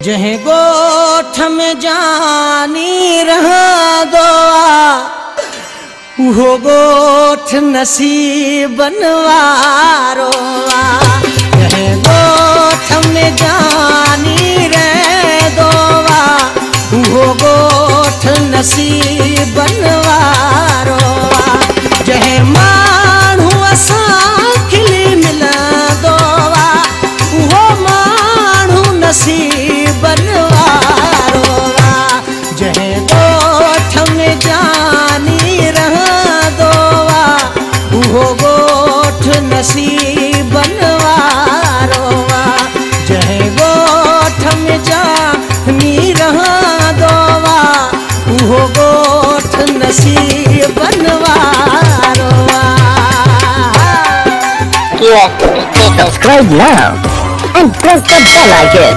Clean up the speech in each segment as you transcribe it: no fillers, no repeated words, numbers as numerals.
जहे गोठ में जानी रहा दोआ वो गोठ नसीबन वारो जहे गोठ में जानी रह दोआ वो गोठ नसीबन वारो जहे मानू असा खिली मिला दोआ वो मानू नसीबन वारो जहे गोठ में जानी रहा दोआ वो गोठ नसीबन वारो जहे गोठ में जानी रहा दोआ वो गोठ नसीबन वारो। Subscribe now and press the bell icon.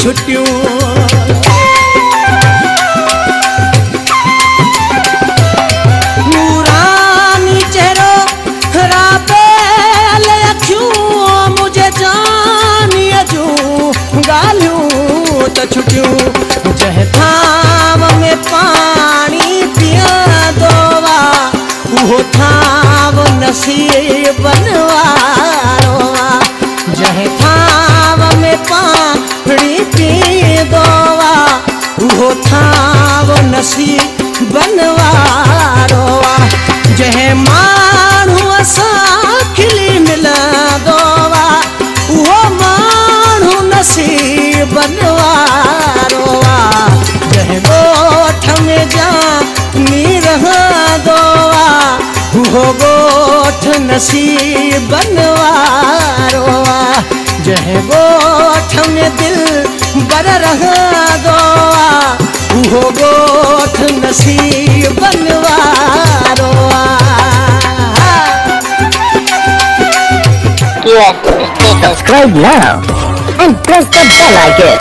छुट्टियों नूरानी चेहरो राबेल अखियों मुझे जानी अजू गालियों तो छुट्टियों जह थाम में पानी पिया दोवा वो थाम नसीबन वारो जह थाम में पानी पी दोवा वो थाव नसीबन वारो जहे मानू असा खिली मिला दोवा वो मानू नसीबन वारो जहे गोठ में जानी रहा दोवा वो गोठ नसीबन वारो जहे गोठ में दिल बर रहा दोआ वो गोठ नसीबन वारो। Subscribe now and press the bell icon.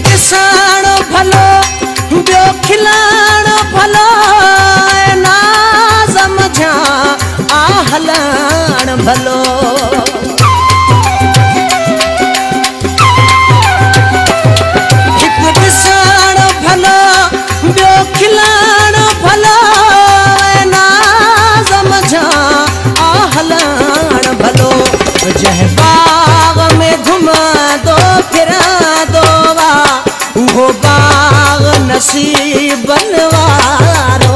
दिसाण भलो ॿियो खिलाण भलो ना समझा आ हलाण भलो हिकु दिसाण भलो ॿियो खिलाण भलो ना समझा आ हलाण भलो जंहिं बाग में घुमंदो फिरंदो वो बाग नसीबन वारो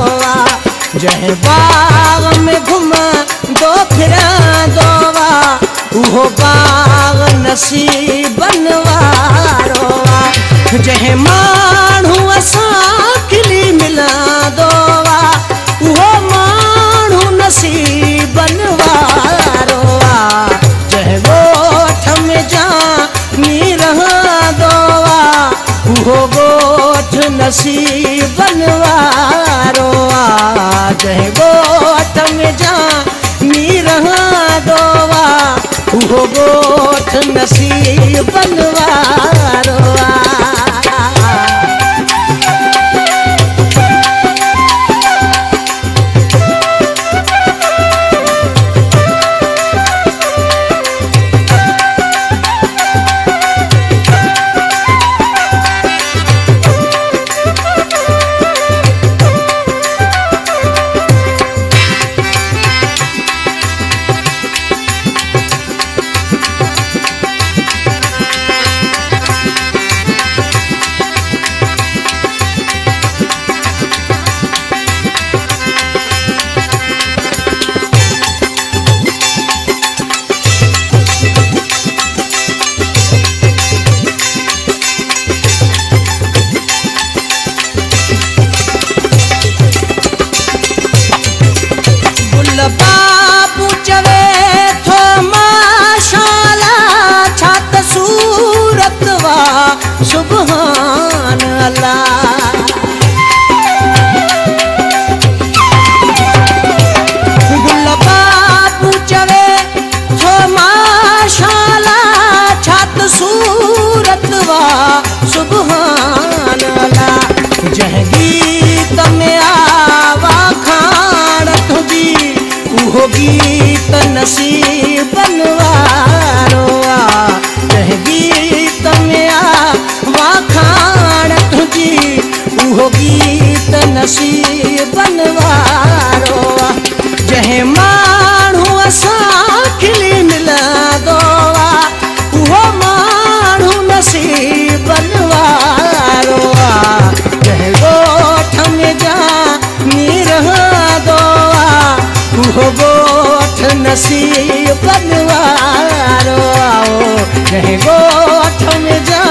जहे बाग में घुमंदो फिरंदो वो बाग नसीबन वारो जहे मानू असा खिली मिलंदो वो मानू नसीबन वारो जहे गोठ में जानी रहा वो गोठ नसीब बनवारो आ जह गोठ में जा नीरहा दोवा उहो गोठ नसीब बनवारो आ बाबू चवे थो माशाला छात सूरत वा सुभान अल्लाह गुल बाबू चवे थो माशाला छात सूरत वा सुभान अल्लाह जह गीत में आवा खान तुझी उहो गीत नसीब बनवारो आ जह गीत में आवा खान तुझी उहो गीत नसीब बनवारो आ जह माण्हू असां खिली मिला दो आ उहो माण्हू नसीब बनवारो आ जह गोठ में जा नीरहा दो उहो गोठ नसीब बनवारो आओ जह गोठ में जा